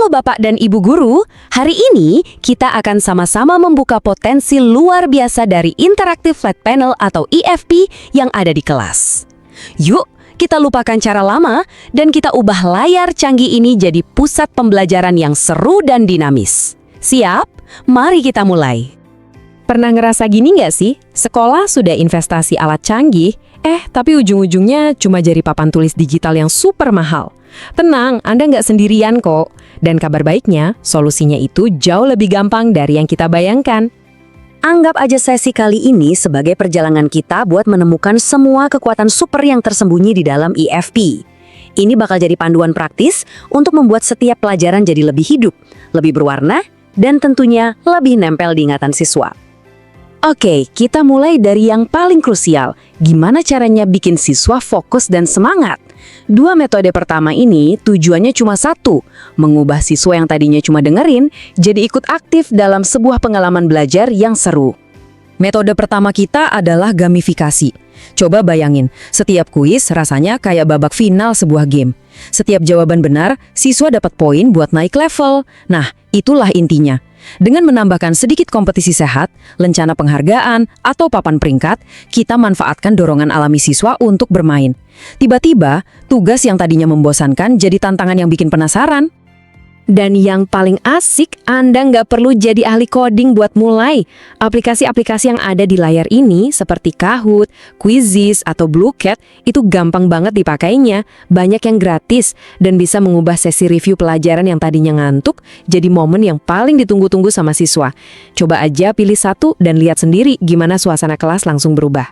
Halo Bapak dan Ibu Guru, hari ini kita akan sama-sama membuka potensi luar biasa dari Interactive Flat Panel atau IFP yang ada di kelas. Yuk, kita lupakan cara lama dan kita ubah layar canggih ini jadi pusat pembelajaran yang seru dan dinamis. Siap? Mari kita mulai. Pernah ngerasa gini nggak sih? Sekolah sudah investasi alat canggih, tapi ujung-ujungnya cuma jadi papan tulis digital yang super mahal. Tenang, Anda nggak sendirian kok. Dan kabar baiknya, solusinya itu jauh lebih gampang dari yang kita bayangkan. Anggap aja sesi kali ini sebagai perjalanan kita buat menemukan semua kekuatan super yang tersembunyi di dalam IFP. Ini bakal jadi panduan praktis untuk membuat setiap pelajaran jadi lebih hidup, lebih berwarna, dan tentunya lebih nempel di ingatan siswa. Oke, kita mulai dari yang paling krusial. Gimana caranya bikin siswa fokus dan semangat? Dua metode pertama ini tujuannya cuma satu, mengubah siswa yang tadinya cuma dengerin jadi ikut aktif dalam sebuah pengalaman belajar yang seru. Metode pertama kita adalah gamifikasi. Coba bayangin, setiap kuis rasanya kayak babak final sebuah game. Setiap jawaban benar, siswa dapat poin buat naik level. Nah, itulah intinya. Dengan menambahkan sedikit kompetisi sehat, lencana penghargaan, atau papan peringkat, kita manfaatkan dorongan alami siswa untuk bermain. Tiba-tiba, tugas yang tadinya membosankan jadi tantangan yang bikin penasaran. Dan yang paling asik, Anda nggak perlu jadi ahli coding buat mulai. Aplikasi-aplikasi yang ada di layar ini seperti Kahoot, Quizizz, atau Bluecat itu gampang banget dipakainya, banyak yang gratis, dan bisa mengubah sesi review pelajaran yang tadinya ngantuk jadi momen yang paling ditunggu-tunggu sama siswa. Coba aja pilih satu dan lihat sendiri gimana suasana kelas langsung berubah.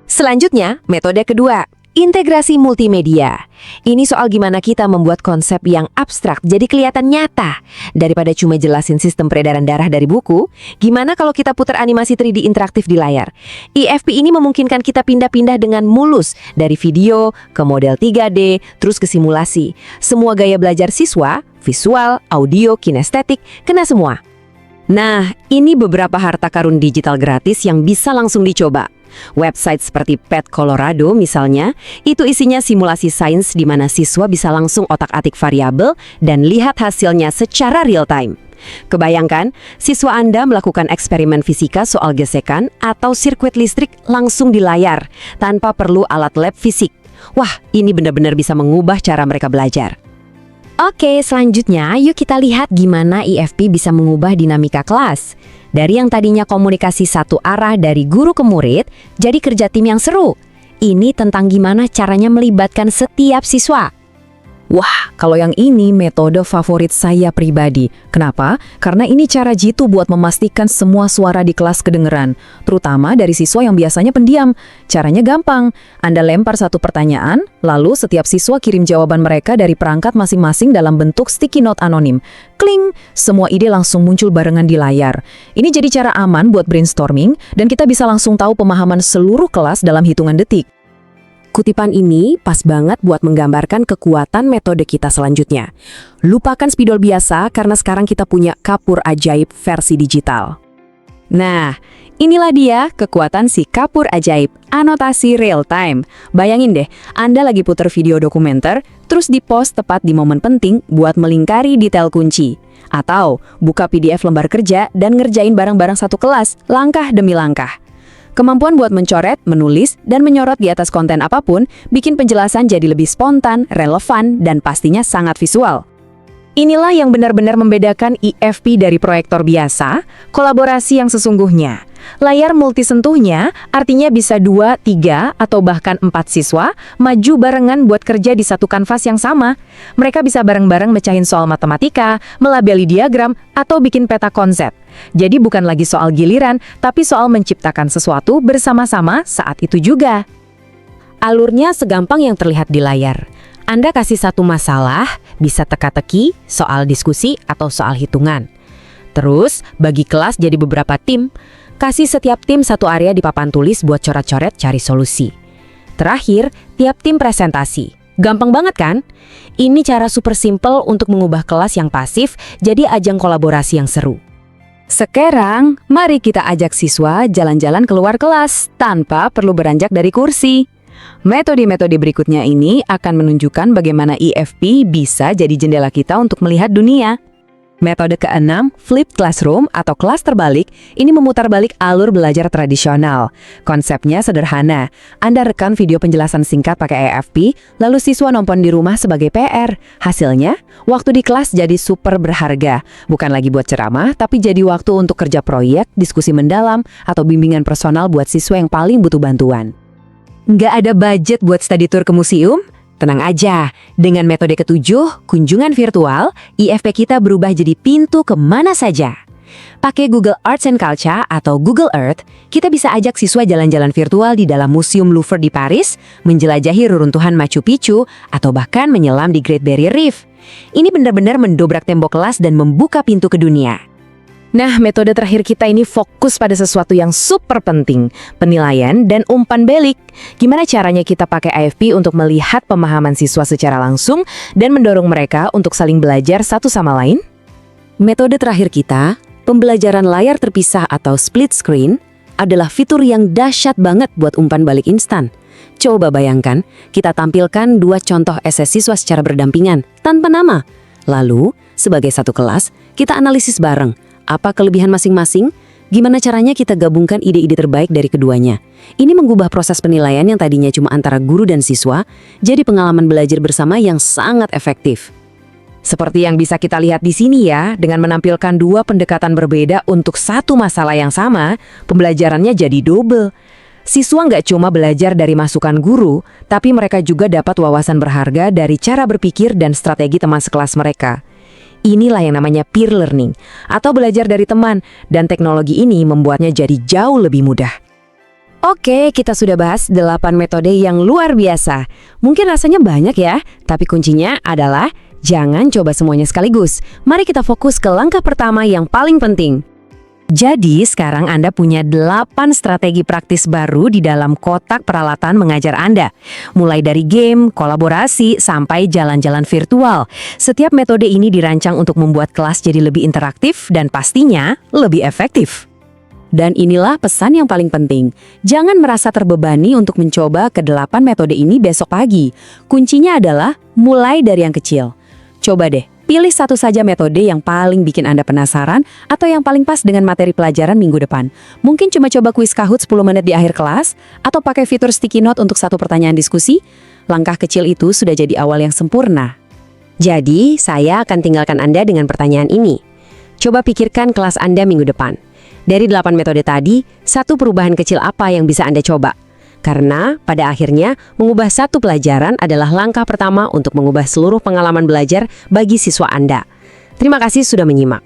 Selanjutnya, metode kedua. Integrasi multimedia. Ini soal gimana kita membuat konsep yang abstrak jadi kelihatan nyata. Daripada cuma jelasin sistem peredaran darah dari buku, gimana kalau kita putar animasi 3D interaktif di layar? IFP ini memungkinkan kita pindah-pindah dengan mulus dari video ke model 3D, terus ke simulasi. Semua gaya belajar siswa, visual, audio, kinestetik, kena semua. Nah, ini beberapa harta karun digital gratis yang bisa langsung dicoba. Website seperti Pet Colorado misalnya, itu isinya simulasi sains di mana siswa bisa langsung otak-atik variabel dan lihat hasilnya secara real time. Kebayangkan, siswa Anda melakukan eksperimen fisika soal gesekan atau sirkuit listrik langsung di layar, tanpa perlu alat lab fisik. Wah, ini benar-benar bisa mengubah cara mereka belajar. Oke, selanjutnya yuk kita lihat gimana IFP bisa mengubah dinamika kelas. Dari yang tadinya komunikasi satu arah dari guru ke murid, jadi kerja tim yang seru. Ini tentang gimana caranya melibatkan setiap siswa. Wah, kalau yang ini metode favorit saya pribadi. Kenapa? Karena ini cara jitu buat memastikan semua suara di kelas kedengeran, terutama dari siswa yang biasanya pendiam. Caranya gampang. Anda lempar satu pertanyaan, lalu setiap siswa kirim jawaban mereka dari perangkat masing-masing dalam bentuk sticky note anonim. Kling! Semua ide langsung muncul barengan di layar. Ini jadi cara aman buat brainstorming, dan kita bisa langsung tahu pemahaman seluruh kelas dalam hitungan detik. Kutipan ini pas banget buat menggambarkan kekuatan metode kita selanjutnya. Lupakan spidol biasa karena sekarang kita punya kapur ajaib versi digital. Nah, inilah dia kekuatan si kapur ajaib, anotasi real time. Bayangin deh, Anda lagi puter video dokumenter, terus di-post tepat di momen penting buat melingkari detail kunci. Atau buka PDF lembar kerja dan ngerjain bareng-bareng satu kelas, langkah demi langkah. Kemampuan buat mencoret, menulis, dan menyorot di atas konten apapun bikin penjelasan jadi lebih spontan, relevan, dan pastinya sangat visual. Inilah yang benar-benar membedakan IFP dari proyektor biasa, kolaborasi yang sesungguhnya. Layar multisentuhnya artinya bisa 2, 3, atau bahkan 4 siswa maju barengan buat kerja di satu kanvas yang sama. Mereka bisa bareng-bareng mecahin soal matematika, melabeli diagram, atau bikin peta konsep. Jadi bukan lagi soal giliran, tapi soal menciptakan sesuatu bersama-sama saat itu juga. Alurnya segampang yang terlihat di layar. Anda kasih satu masalah, bisa teka-teki, soal diskusi, atau soal hitungan. Terus, bagi kelas jadi beberapa tim. Kasih setiap tim satu area di papan tulis buat coret-coret cari solusi. Terakhir, tiap tim presentasi. Gampang banget kan? Ini cara super simple untuk mengubah kelas yang pasif jadi ajang kolaborasi yang seru. Sekarang, mari kita ajak siswa jalan-jalan keluar kelas tanpa perlu beranjak dari kursi. Metode-metode berikutnya ini akan menunjukkan bagaimana IFP bisa jadi jendela kita untuk melihat dunia. Metode keenam, flipped classroom atau kelas terbalik, ini memutar balik alur belajar tradisional. Konsepnya sederhana. Anda rekam video penjelasan singkat pakai IFP, lalu siswa nonton di rumah sebagai PR. Hasilnya, waktu di kelas jadi super berharga. Bukan lagi buat ceramah, tapi jadi waktu untuk kerja proyek, diskusi mendalam, atau bimbingan personal buat siswa yang paling butuh bantuan. Nggak ada budget buat study tour ke museum? Tenang aja, dengan metode ketujuh, kunjungan virtual, IFP kita berubah jadi pintu kemana saja. Pakai Google Arts and Culture atau Google Earth, kita bisa ajak siswa jalan-jalan virtual di dalam Museum Louvre di Paris, menjelajahi reruntuhan Machu Picchu, atau bahkan menyelam di Great Barrier Reef. Ini benar-benar mendobrak tembok kelas dan membuka pintu ke dunia. Nah, metode terakhir kita ini fokus pada sesuatu yang super penting, penilaian dan umpan balik. Gimana caranya kita pakai IFP untuk melihat pemahaman siswa secara langsung dan mendorong mereka untuk saling belajar satu sama lain? Metode terakhir kita, pembelajaran layar terpisah atau split screen, adalah fitur yang dahsyat banget buat umpan balik instan. Coba bayangkan, kita tampilkan 2 contoh esai siswa secara berdampingan, tanpa nama. Lalu, sebagai satu kelas, kita analisis bareng. Apa kelebihan masing-masing? Gimana caranya kita gabungkan ide-ide terbaik dari keduanya? Ini mengubah proses penilaian yang tadinya cuma antara guru dan siswa, jadi pengalaman belajar bersama yang sangat efektif. Seperti yang bisa kita lihat di sini ya, dengan menampilkan 2 pendekatan berbeda untuk satu masalah yang sama, pembelajarannya jadi double. Siswa nggak cuma belajar dari masukan guru, tapi mereka juga dapat wawasan berharga dari cara berpikir dan strategi teman sekelas mereka. Inilah yang namanya peer learning, atau belajar dari teman, dan teknologi ini membuatnya jadi jauh lebih mudah. Oke, kita sudah bahas 8 metode yang luar biasa. Mungkin rasanya banyak ya, tapi kuncinya adalah jangan coba semuanya sekaligus. Mari kita fokus ke langkah pertama yang paling penting. Jadi, sekarang Anda punya 8 strategi praktis baru di dalam kotak peralatan mengajar Anda. Mulai dari game, kolaborasi, sampai jalan-jalan virtual. Setiap metode ini dirancang untuk membuat kelas jadi lebih interaktif dan pastinya lebih efektif. Dan inilah pesan yang paling penting. Jangan merasa terbebani untuk mencoba ke-8 metode ini besok pagi. Kuncinya adalah mulai dari yang kecil. Coba deh. Pilih satu saja metode yang paling bikin Anda penasaran atau yang paling pas dengan materi pelajaran minggu depan. Mungkin cuma coba kuis Kahoot 10 menit di akhir kelas, atau pakai fitur sticky note untuk satu pertanyaan diskusi. Langkah kecil itu sudah jadi awal yang sempurna. Jadi, saya akan tinggalkan Anda dengan pertanyaan ini. Coba pikirkan kelas Anda minggu depan. Dari 8 metode tadi, satu perubahan kecil apa yang bisa Anda coba? Karena pada akhirnya mengubah satu pelajaran adalah langkah pertama untuk mengubah seluruh pengalaman belajar bagi siswa Anda. Terima kasih sudah menyimak.